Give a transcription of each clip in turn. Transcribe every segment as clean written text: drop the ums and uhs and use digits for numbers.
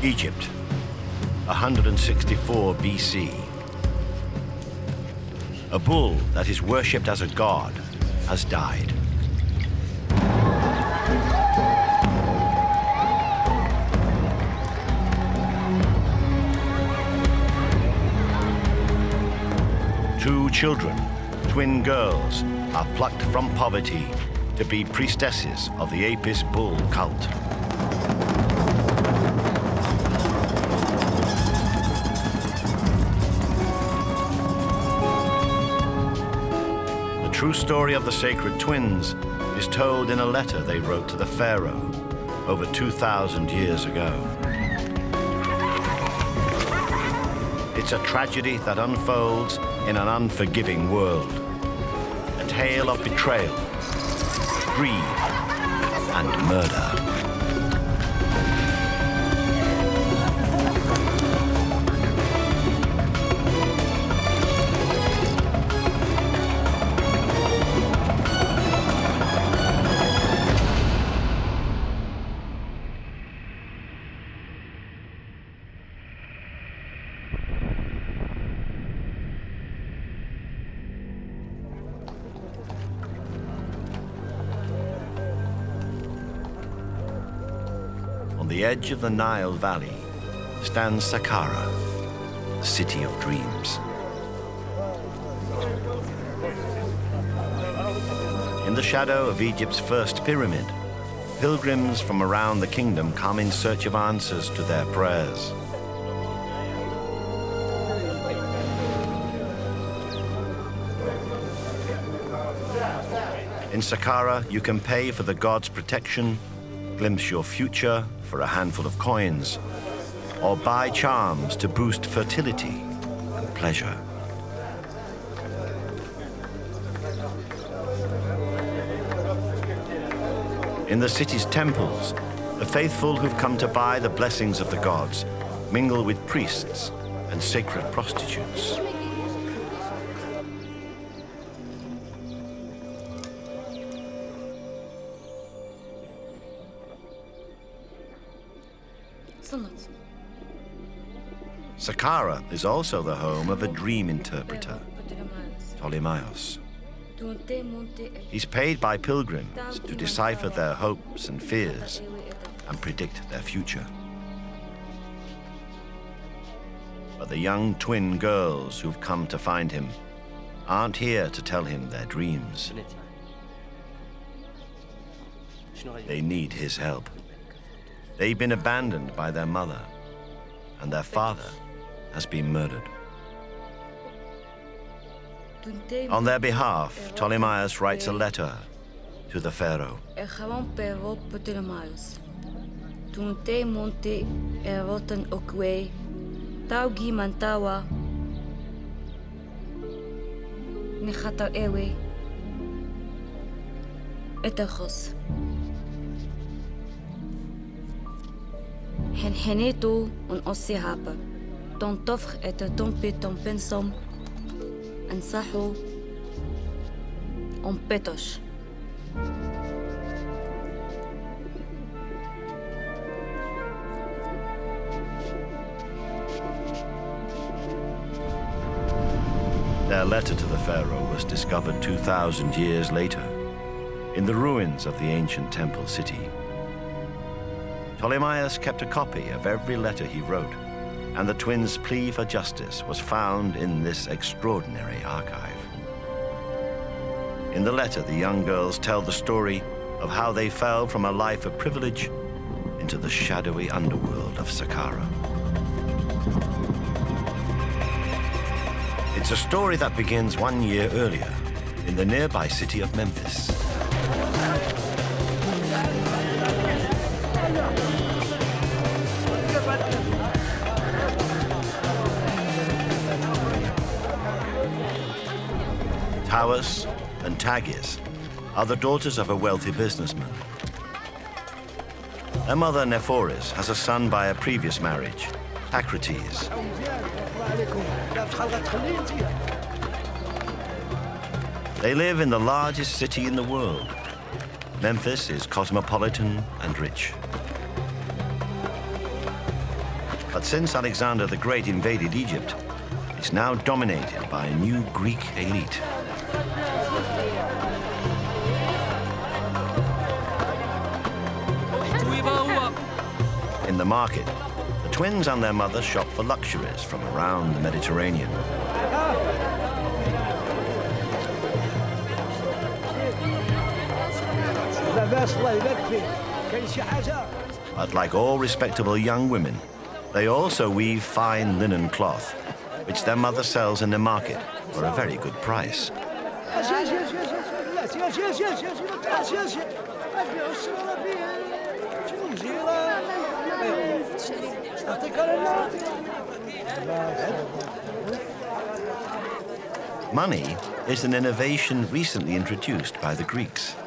Egypt, 164 BC. A bull that is worshipped as a god has died. Two children, twin girls, are plucked from poverty to be priestesses of the Apis bull cult. The true story of the sacred twins is told in a letter they wrote to the pharaoh over 2,000 years ago. It's a tragedy that unfolds in an unforgiving world. A tale of betrayal, greed, and murder. On the edge of the Nile Valley stands Saqqara, the city of dreams. In the shadow of Egypt's first pyramid, pilgrims from around the kingdom come in search of answers to their prayers. In Saqqara, you can pay for the god's protection, glimpse your future for a handful of coins, or buy charms to boost fertility and pleasure. In the city's temples, the faithful who've come to buy the blessings of the gods mingle with priests and sacred prostitutes. Saqqara is also the home of a dream interpreter, Ptolemaios. He's paid by pilgrims to decipher their hopes and fears and predict their future. But the young twin girls who've come to find him aren't here to tell him their dreams. They need his help. They've been abandoned by their mother, and their father has been murdered. On their behalf, Ptolemaios writes a letter to the pharaoh. Henheneto on Ossihapa, ton tofr et tompe ton pensom, and saho on petosh. Their letter to the pharaoh was discovered 2,000 years later in the ruins of the ancient temple city. Ptolemaios kept a copy of every letter he wrote, and the twins' plea for justice was found in this extraordinary archive. In the letter, the young girls tell the story of how they fell from a life of privilege into the shadowy underworld of Saqqara. It's a story that begins 1 year earlier in the nearby city of Memphis. Tawas and Tagis are the daughters of a wealthy businessman. Their mother, Nephoris, has a son by a previous marriage, Acrates. They live in the largest city in the world. Memphis is cosmopolitan and rich. But since Alexander the Great invaded Egypt, it's now dominated by a new Greek elite. In the market, the twins and their mother shop for luxuries from around the Mediterranean. But like all respectable young women, they also weave fine linen cloth, which their mother sells in the market for a very good price. Money is an innovation recently introduced by the Greeks.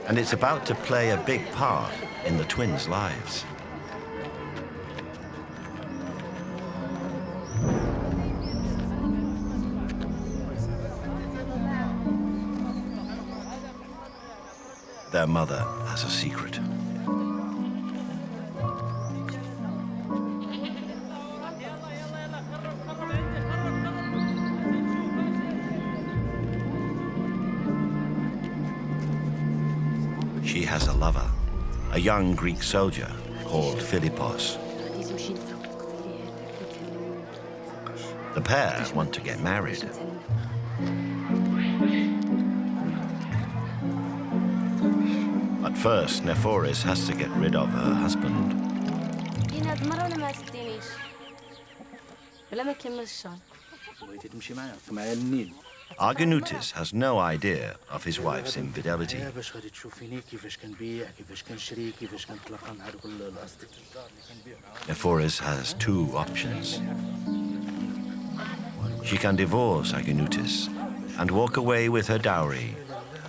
And it's about to play a big part in the twins' lives. Their mother has a secret. She has a lover, a young Greek soldier called Philippos. The pair want to get married. But first, Nephoris has to get rid of her husband. Argonautis has no idea of his wife's infidelity. Nephoris has two options. She can divorce Argonautis and walk away with her dowry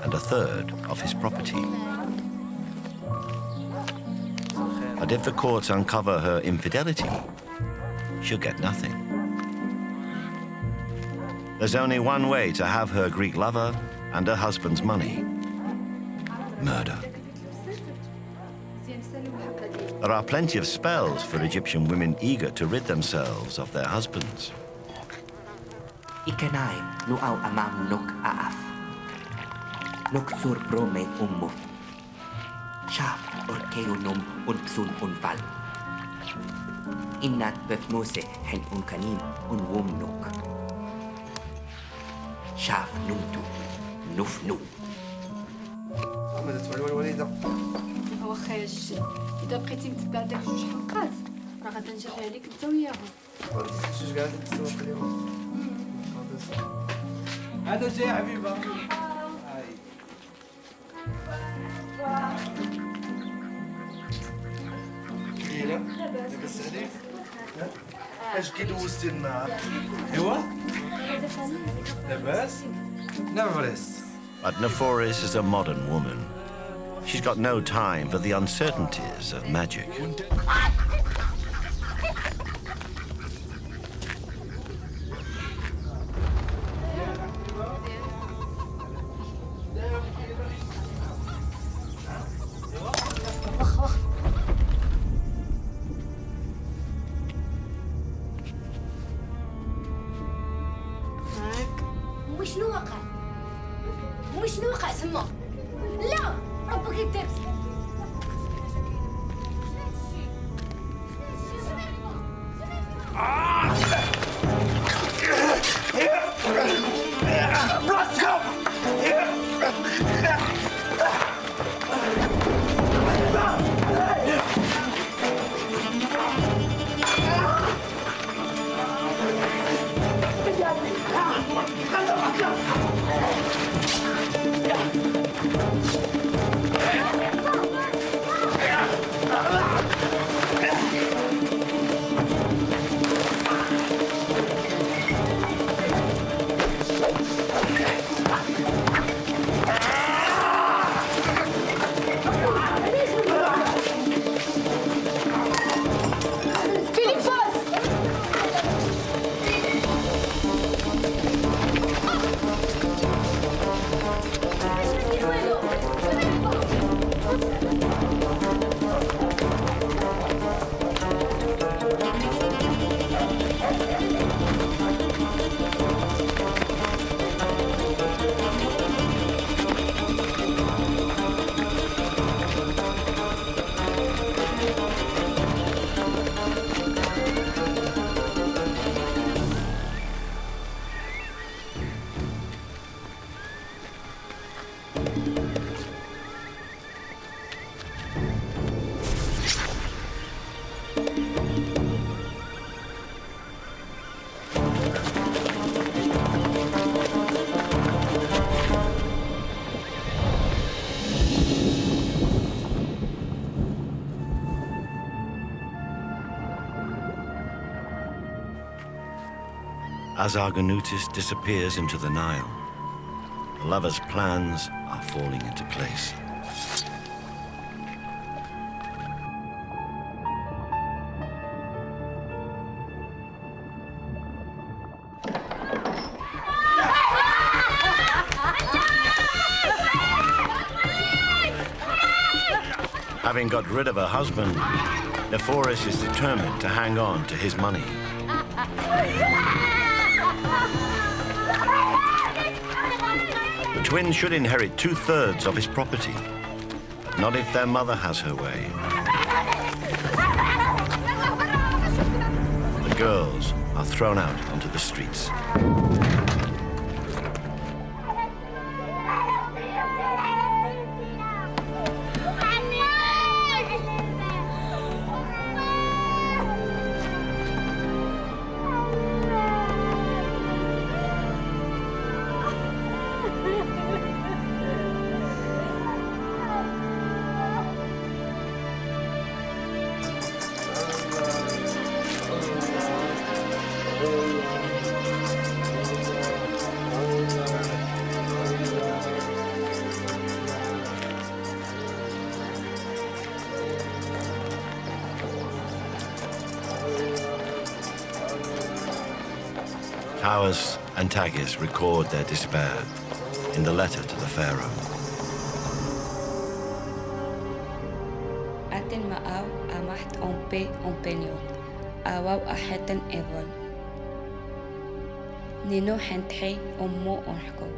and a third of his property. But if the courts uncover her infidelity, she'll get nothing. There's only one way to have her Greek lover and her husband's money: murder. There are plenty of spells for Egyptian women eager to rid themselves of their husbands. Ikanai nuaw amam nuk aaf. Nuk sur brome ummuf. Shaf orkeunum unpsun unfal. Innat befmose hen unkanin unwum nuk. شاف نمتو نفنو ما تتولي الوليدة هو خير جد إذا بقيتي متبع داك جوج حلقات راه غادا نجري عليك انت وياهم شوش قاعدة تسوق اليوم هذا جاي حبيبة هاي كبيرة لاباس عليك اش كي دوزتي النهار ايوا لاباس لاباس. But Nephoris is a modern woman. She's got no time for the uncertainties of magic. وشنو وقع تما؟ لا ربك يدير As Argonautis disappears into the Nile, the lovers' plans are falling into place. Having got rid of her husband, Nephoris is determined to hang on to his money. The twins should inherit 2/3 of his property, but not if their mother has her way. The girls are thrown out onto the streets. Tawas and Tagish record their despair in the letter to the pharaoh. Atin maaw amaht ompe ompeniot. Awaw aheten evon. Nino henthe ommo onhko.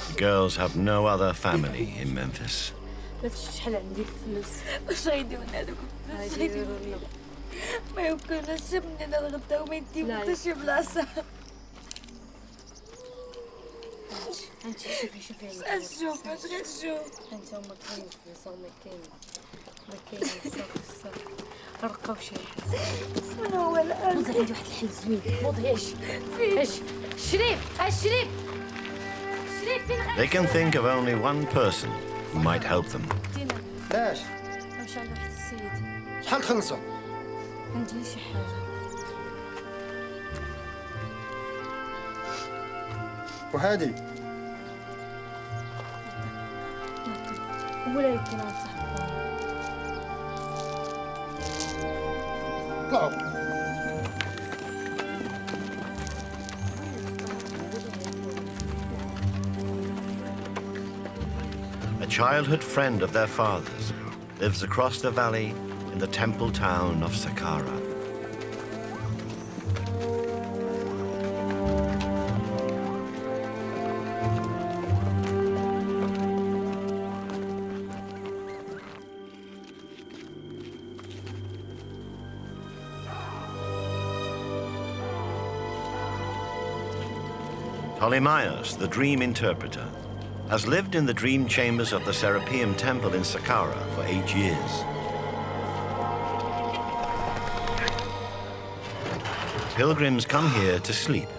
The girls have no other family in Memphis. شحال عندي فلوس واش غيديروا هذوك واش غيديروا لنا ما يمكنش مننا نغداو ما يديو حتى شي بلاصه انت شوفي نشوف اش غنشوف انت هما كاينين فلوس وما كاينين صافي رقاو شي حاجه شنو هو الان عندي واحد الحل زوين موضيعش اش شريف They can think of only one person who might help them. باش نمشي عند واحد السيد شحال تخلصوا؟ عندي شي حاجه وهادي ولا يمكن نصاحبها طلعوا. A childhood friend of their father's lives across the valley in the temple town of Saqqara. Ptolemaeus, the dream interpreter, has lived in the dream chambers of the Serapeum Temple in Saqqara for 8 years. Pilgrims come here to sleep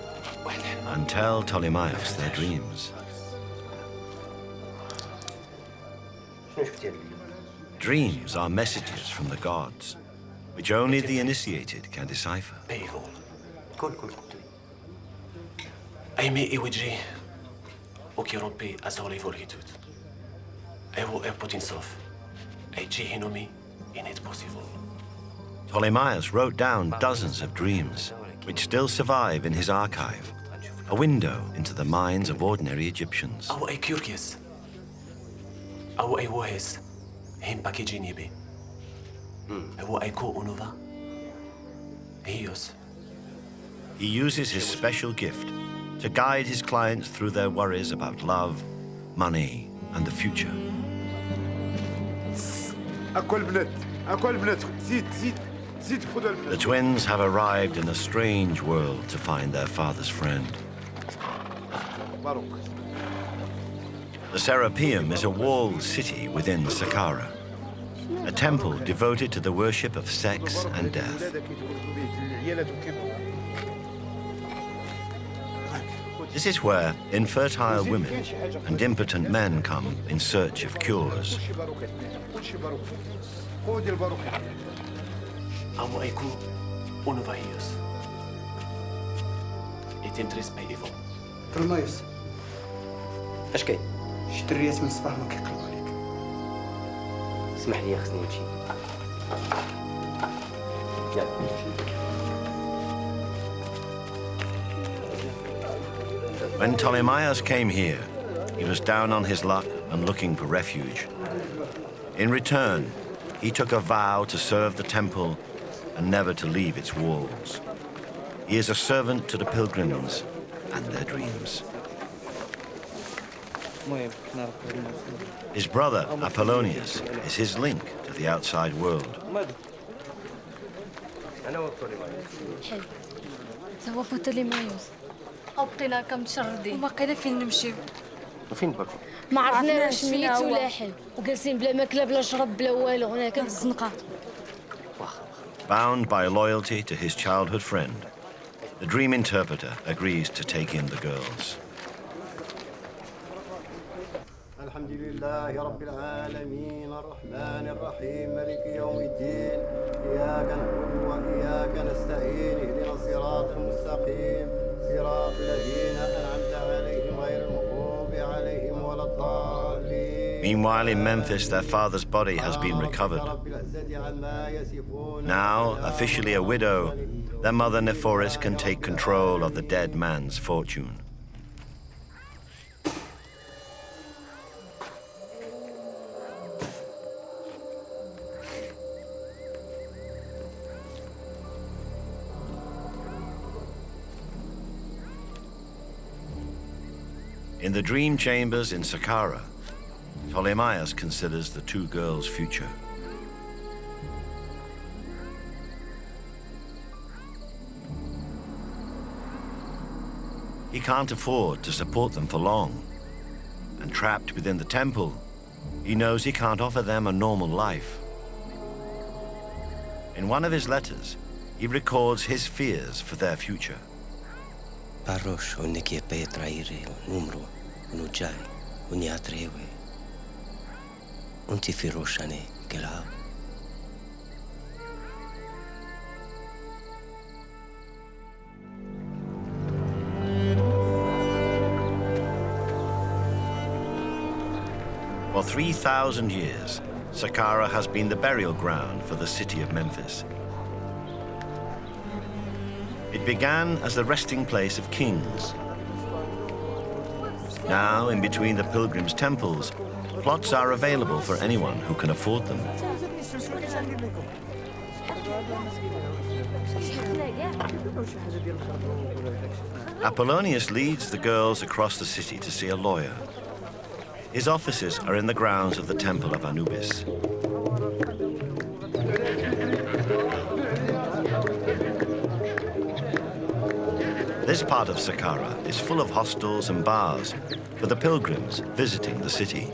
and tell Ptolemaeus their dreams. Dreams are messages from the gods, which only the initiated can decipher. Aimé Iwidji, Okirompe Azorle Volgitut. Evo Erpotinsov, Eji Hinomi, in it possible. Ptolemaeus wrote down dozens of dreams, which still survive in his archive, a window into the minds of ordinary Egyptians. Awo Ekurkias. Awo Ewohes, Him Pakijinibi. Ewo Eko Unova. Eos. He uses his special gift to guide his clients through their worries about love, money, and the future. The twins have arrived in a strange world to find their father's friend. The Serapeum is a walled city within Saqqara, a temple devoted to the worship of sex and death. This is where infertile women and impotent men come in search of cures. Amo aiku unuvahius. It interests me evil. طلمايوس اش كاين؟ شفت الرياس من الصباح ما كيقلبوا عليك. اسمح لي خصني نمشي. When Ptolemaeus came here, he was down on his luck and looking for refuge. In return, he took a vow to serve the temple and never to leave its walls. He is a servant to the pilgrims and their dreams. His brother, Apollonius, is his link to the outside world. حلو. توا بطليمايوس. بقينا كمتشردين. وباقينا فين نمشيو؟ وفين بركو؟ ما عرفنا واش ميت ولا حل. وجالسين بلا ماكله بلا شرب بلا والو هناك في الزنقه. Bound by loyalty to his childhood friend, the dream interpreter agrees to take in the girls. الحمد لله رب العالمين الرحمن الرحيم مالك يوم الدين إياك نعبد وإياك نستعين اهدنا الصراط المستقيم صراط الذين أنعمت عليهم غير المغضوب عليهم ولا الضالين. Meanwhile, in Memphis, their father's body has been recovered. Now, officially a widow, their mother Nephoris can take control of the dead man's fortune. In the dream chambers in Saqqara, Ptolemaeus considers the two girls' future. He can't afford to support them for long, and trapped within the temple, he knows he can't offer them a normal life. In one of his letters, he records his fears for their future. Parosh onnekie petraire numro unujai uniatrewe unti firoshane kelha. For 3,000 years, Saqqara has been the burial ground for the city of Memphis. It began as the resting place of kings. Now, in between the pilgrims' temples, plots are available for anyone who can afford them. Apollonius leads the girls across the city to see a lawyer. His offices are in the grounds of the Temple of Anubis. This part of Saqqara is full of hostels and bars for the pilgrims visiting the city.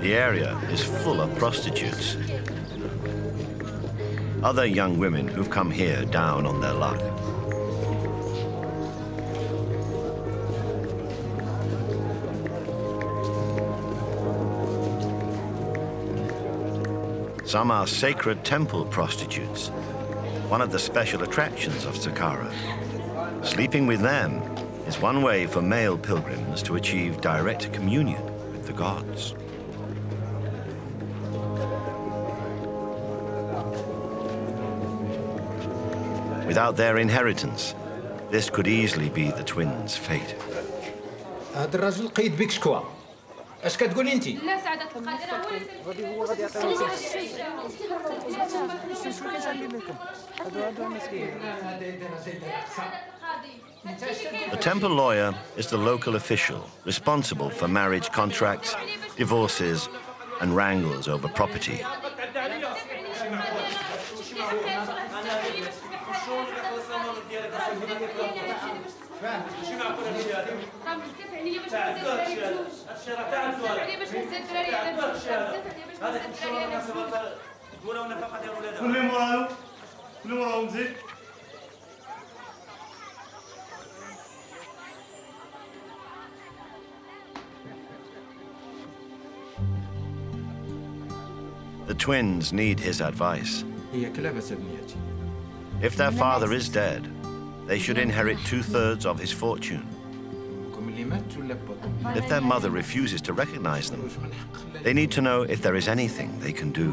The area is full of prostitutes. Other young women who've come here down on their luck. Some are sacred temple prostitutes, one of the special attractions of Saqqara. Sleeping with them is one way for male pilgrims to achieve direct communion with the gods. Without their inheritance, this could easily be the twins' fate. هذا الراجل قيد بك شكوى. اش كتقولي انت؟ لا سعادة القادر هو The temple lawyer is the local official responsible for marriage contracts, divorces, and wrangles over property. The twins need his advice. If their father is dead, they should inherit 2/3 of his fortune. If their mother refuses to recognize them, they need to know if there is anything they can do.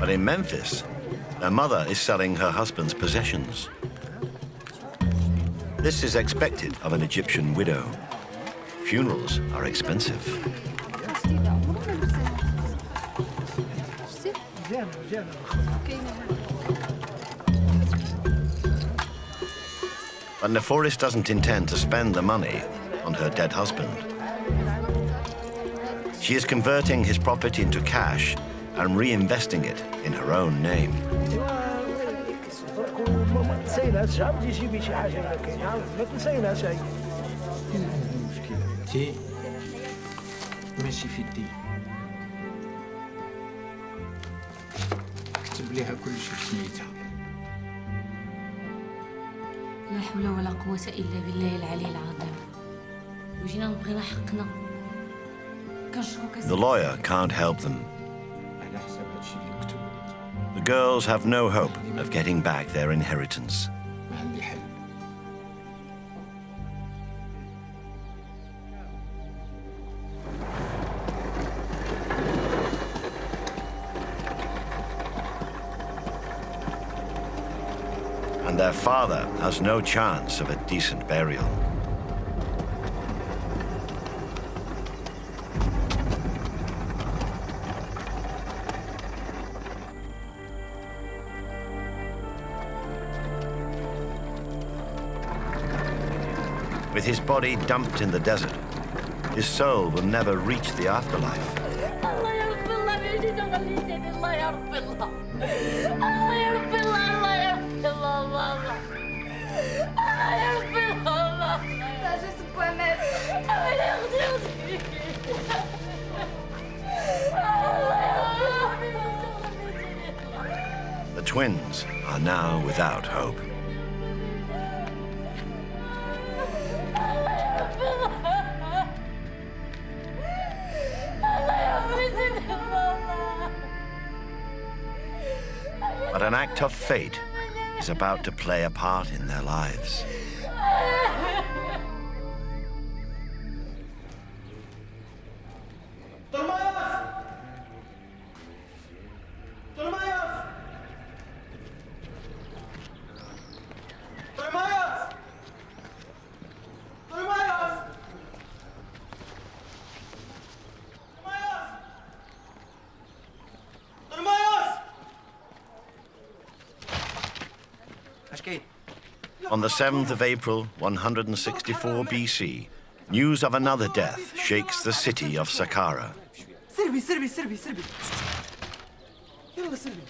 But in Memphis, their mother is selling her husband's possessions. This is expected of an Egyptian widow. Funerals are expensive. But Neforis doesn't intend to spend the money on her dead husband. She is converting his property into cash and reinvesting it in her own name. ماشي في الدين اكتب ليها كل شيء بسميتها. لا حول ولا قوة إلا بالله العلي العظيم. وجينا نبغينا حقنا. The lawyer can't help them. The girls have no hope of getting back their inheritance. And their father has no chance of a decent burial. With his body dumped in the desert, his soul will never reach the afterlife. The twins are now without hope. But an act of fate is about to play a part in their lives. On the 7th of April, 164 BC, news of another death shakes the city of Saqqara. سربي يلا سربي.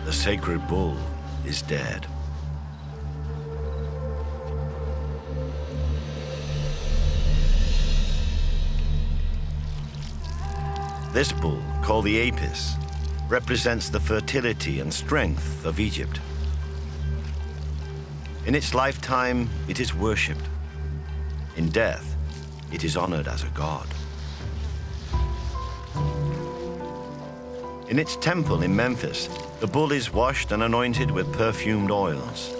The sacred bull is dead. This bull, called the Apis, represents the fertility and strength of Egypt. In its lifetime, it is worshipped, In death, it is honored as a god. In its temple in Memphis, the bull is washed and anointed with perfumed oils.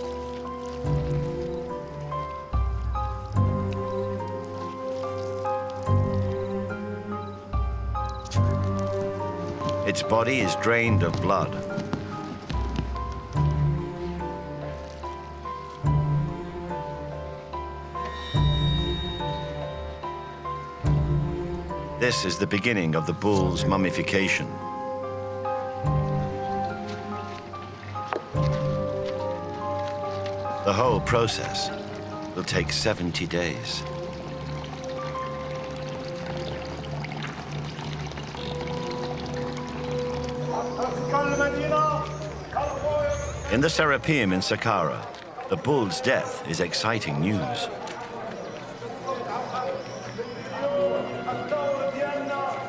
Its body is drained of blood. This is the beginning of the bull's mummification. The whole process will take 70 days. In the Serapeum in Saqqara, the bull's death is exciting news.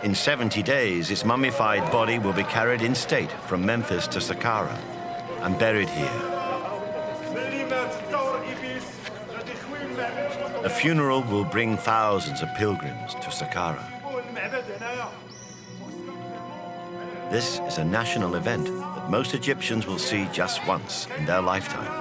In 70 days, its mummified body will be carried in state from Memphis to Saqqara and buried here. A funeral will bring thousands of pilgrims to Saqqara. This is a national event that most Egyptians will see just once in their lifetime.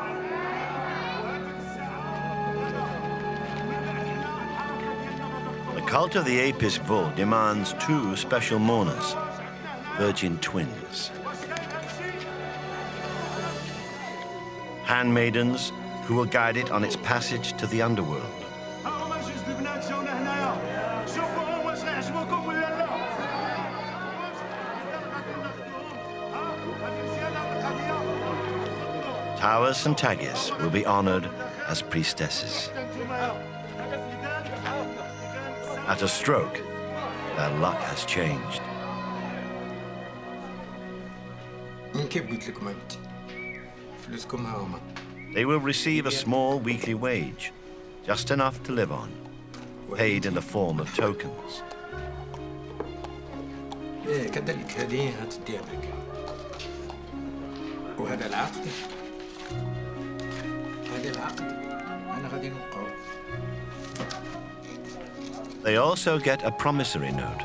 The cult of the Apis bull demands two special mourners, virgin twins. Handmaidens who will guide it on its passage to the underworld. Tawas and Tagis will be honored as priestesses. At a stroke, their luck has changed. They will receive a small weekly wage, just enough to live on, paid in the form of tokens. They also get a promissory note,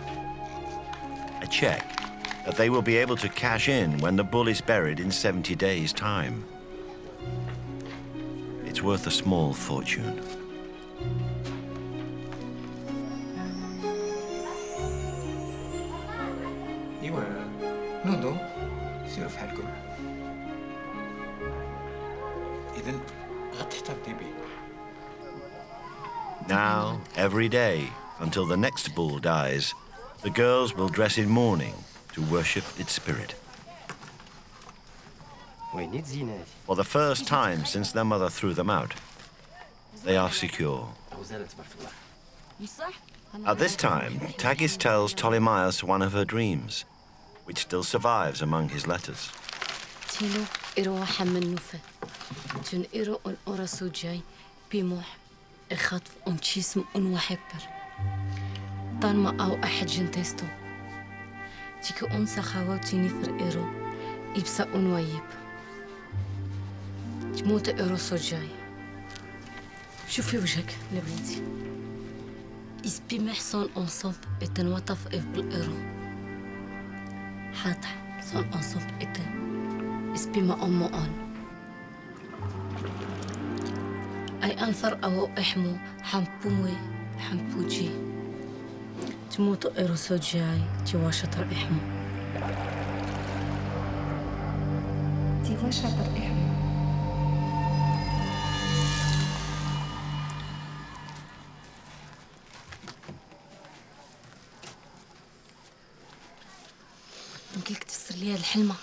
a check that they will be able to cash in when the bull is buried in 70 days' time. It's worth a small fortune. Now, every day, until the next bull dies, the girls will dress in mourning to worship its spirit. For the first time since their mother threw them out, they are secure. At this time, Tagis tells Ptolemaeus one of her dreams, which still survives among his letters. اخاطف انشيسم وحبر طان ما او احد جنتستو تيكو انسى خاوتي نفر ايرو يبسا ويب تموت ايرو سوجاي شوفي وجهك لبنتي اسبي محصون انصب اتنوطف اف بالايرو حاطح صون انصب اتن اسبي ما امو ان أي أنثر أو إحمو حمبومي حمبوجي تموت إيروسو جاي تيواشطر إحمو تيواشطر إحمو يمكنك تفسر لي الحلمة.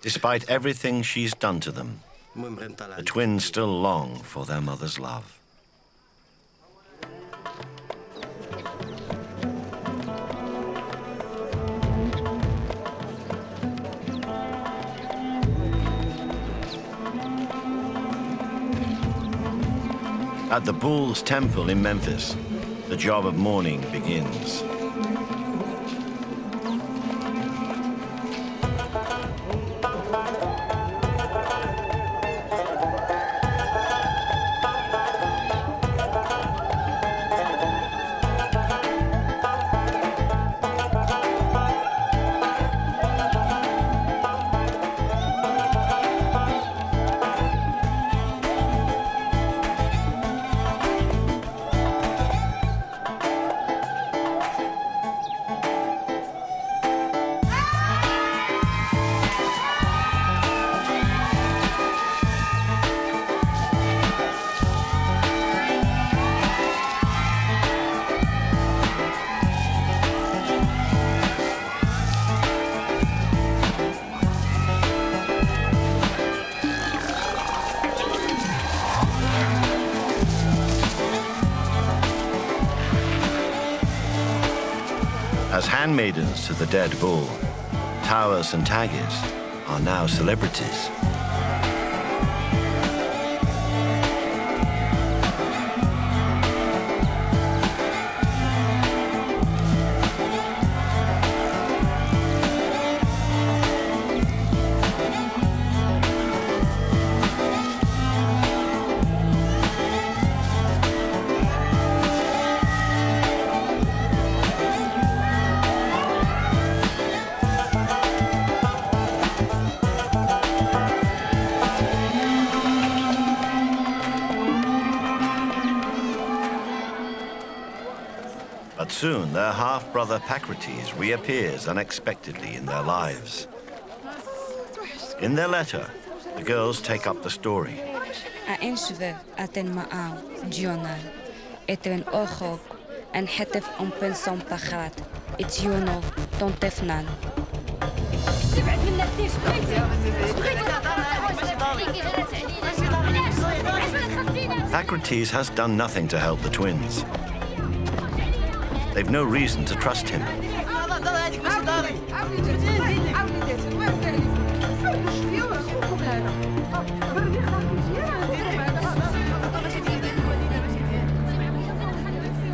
Despite everything she's done to them, the twins still long for their mother's love. At the Bull's Temple in Memphis, the job of mourning begins. As handmaidens to the dead bull, Tawas and Tagish are now celebrities. But soon their half-brother Pakrites reappears unexpectedly in their lives. In their letter, the girls take up the story. Pakrites has done nothing to help the twins. They've no reason to trust him.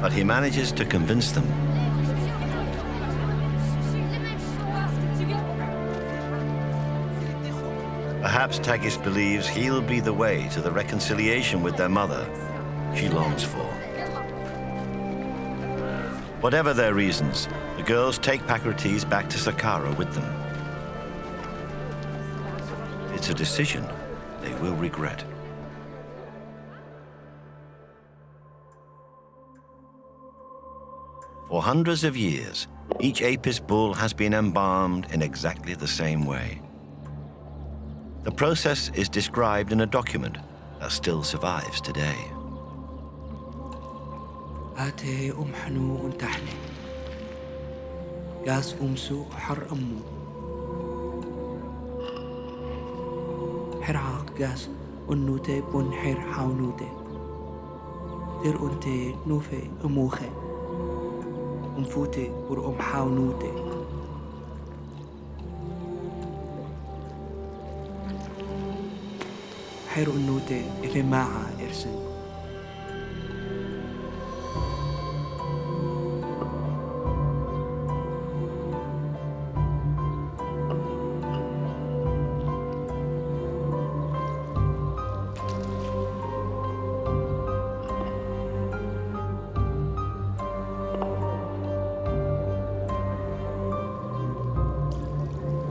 But he manages to convince them. Perhaps Tagish believes he'll be the way to the reconciliation with their mother she longs for. Whatever their reasons, the girls take Pakrites back to Saqqara with them. It's a decision they will regret. For hundreds of years, each Apis bull has been embalmed in exactly the same way. The process is described in a document that still survives today. آتي حنو تحني قاس سوق حر أمو حر عاق قاس ونوتي بون حر حاونوتي تير أنتي نوفي أموخي أمفوتي ور حاونوتي حر أنوتي إفي معا إرسن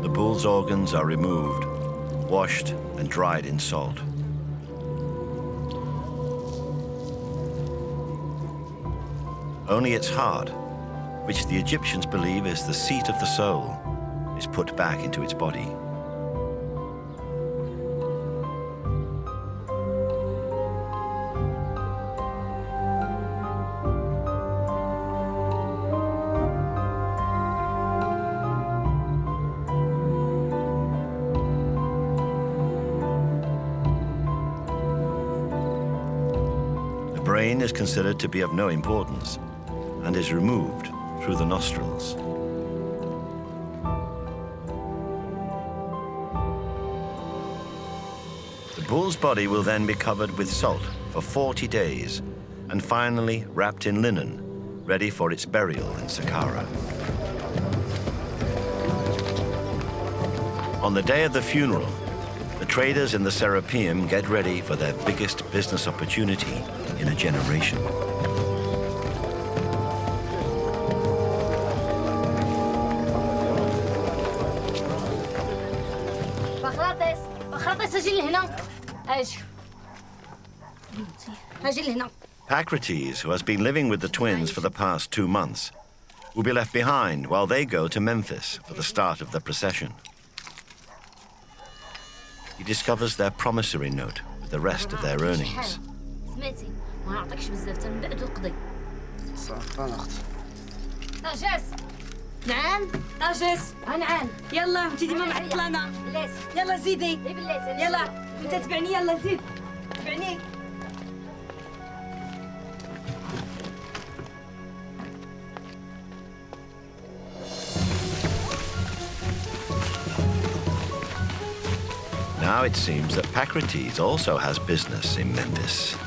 The bull's organs are removed, washed and dried in salt. Only its heart, which the Egyptians believe is the seat of the soul, is put back into its body. The brain is considered to be of no importance and is removed through the nostrils. The bull's body will then be covered with salt for 40 days and finally wrapped in linen, ready for its burial in Saqqara. On the day of the funeral, the traders in the Serapeum get ready for their biggest business opportunity in a generation. Pakrites, who has been living with the twins for the past 2 months, will be left behind while they go to Memphis for the start of the procession. He discovers their promissory note with the rest of their earnings. نعم طاجس نعم يلا انت ديما معطلانه يلا زيدي يلا انت تبعني يلا زيد تبعني Now it seems that Pacrates also has business in Memphis.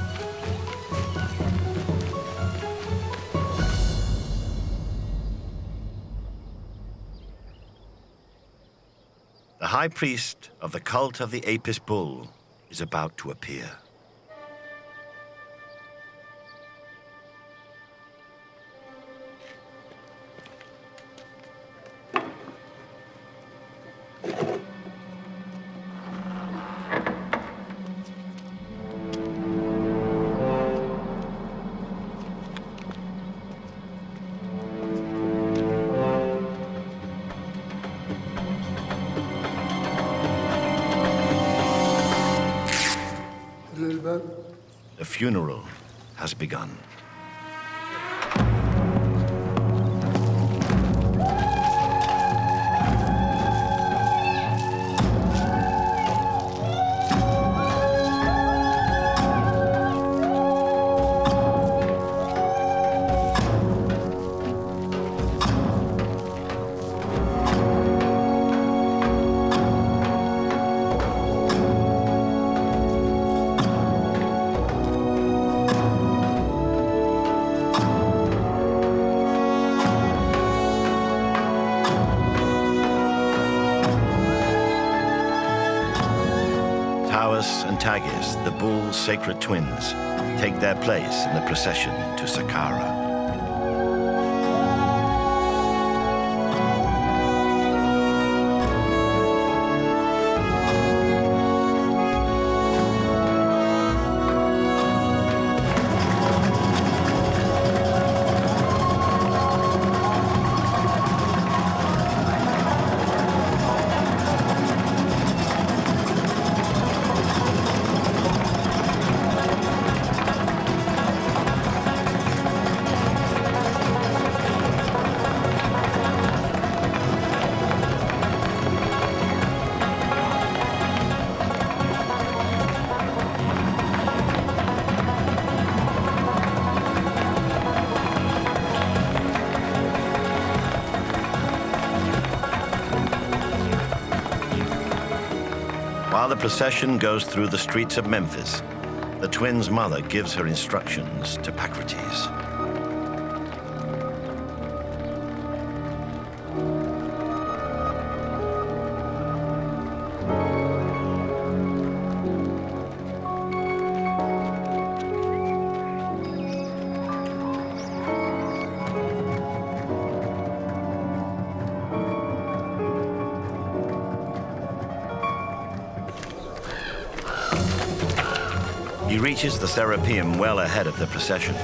The high priest of the cult of the Apis bull is about to appear. The funeral has begun. Tawas and Tagis, the bull's sacred twins, take their place in the procession to Saqqara. While the procession goes through the streets of Memphis, the twins' mother gives her instructions to Pacrates. He reaches the Serapeum well ahead of the procession.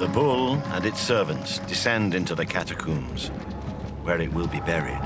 The bull and its servants descend into the catacombs, where it will be buried.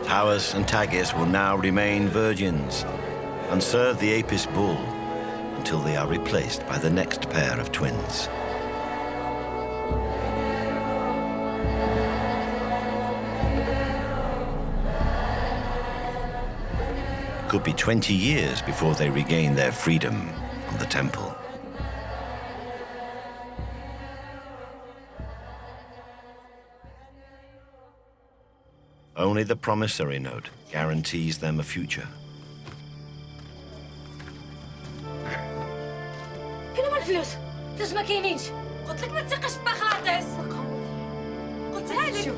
Tawas and Tagish will now remain virgins and serve the Apis bull until they are replaced by the next pair of twins. It could be 20 years before they regain their freedom from the temple. Only the promissory note guarantees them a future. فين هما الفلوس؟ الفلوس ما كاينينش. قلت لك ما تثقش ببغراتس. قلتها لك.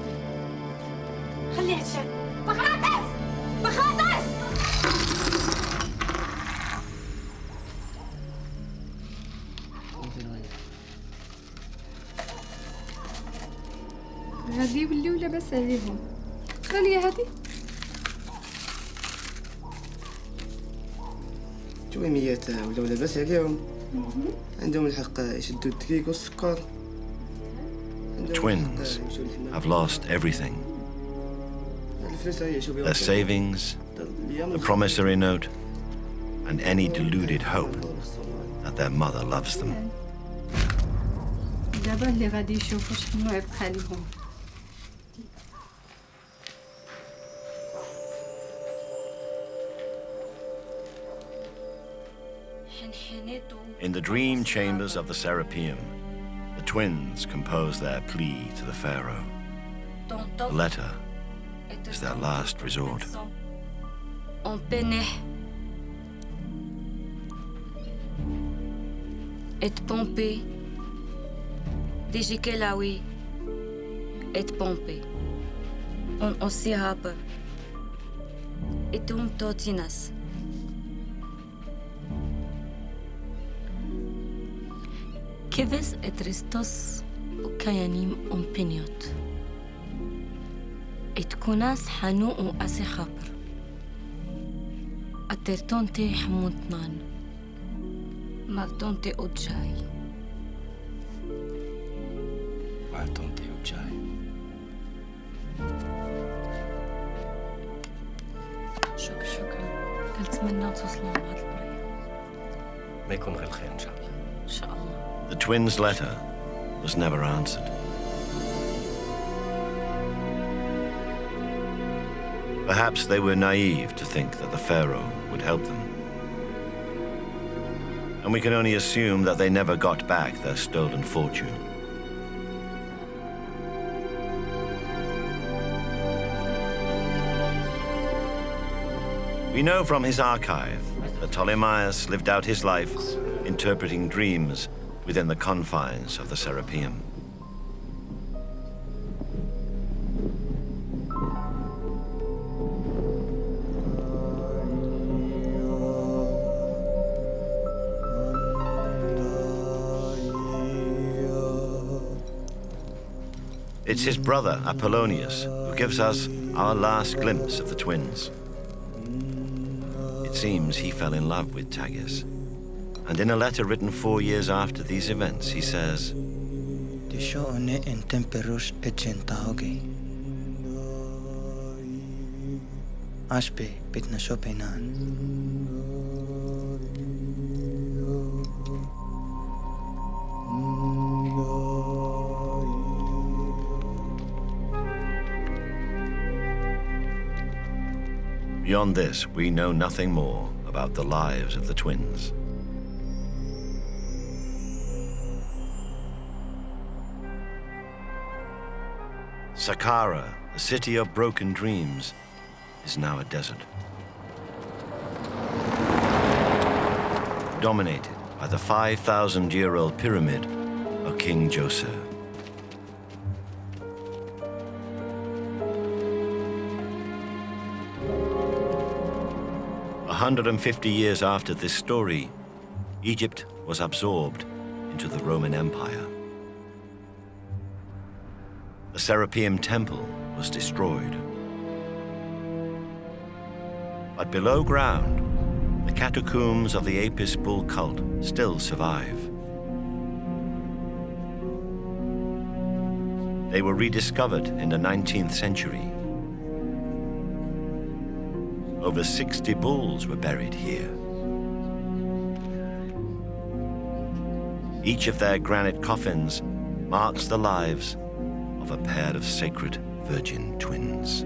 خليها تشعل. بغراتس! بغراتس! هذه يوليو لاباس عليهم. شنو هادي؟ تويميات ولاو لاباس عليهم. عندهم الحق يشدوا الدقيق والسكر. Twins have lost everything. Their savings, the promissory note, and any deluded hope that their mother loves them. دابا اللي غادي يشوفوا شنو يبقى لهم. In the dream chambers of the Serapeum, the twins compose their plea to the pharaoh. The letter is their last resort. On pénèt. Et pompé. Digi Kelawi. Et pompé. On osihab. Et totinas. Keves et Ristos Ukayanim Ompiniot. Et Kunas Hanu ou Asihapr. Atertonte Hamuntnan. Mavtonte Ojai. Mavtonte Ojai. شكرا. قلت أتمنى توصلوا لهاد البلايص. ما يكون غير الخير إن شاء الله. إن شاء الله. The twins' letter was never answered. Perhaps they were naive to think that the pharaoh would help them. And we can only assume that they never got back their stolen fortune. We know from his archive that Ptolemaeus lived out his life interpreting dreams within the confines of the Serapeum. It's his brother, Apollonius, who gives us our last glimpse of the twins. It seems he fell in love with Tagish. And in a letter written 4 years after these events, he says, Beyond this, we know nothing more about the lives of the twins. Saqqara, the city of broken dreams, is now a desert. Dominated by the 5,000-year-old pyramid of King Djoser. A 150 years after this story, Egypt was absorbed into the Roman Empire. The Serapeum Temple was destroyed. But below ground, the catacombs of the Apis bull cult still survive. They were rediscovered in the 19th century. Over 60 bulls were buried here. Each of their granite coffins marks the lives of a pair of sacred virgin twins.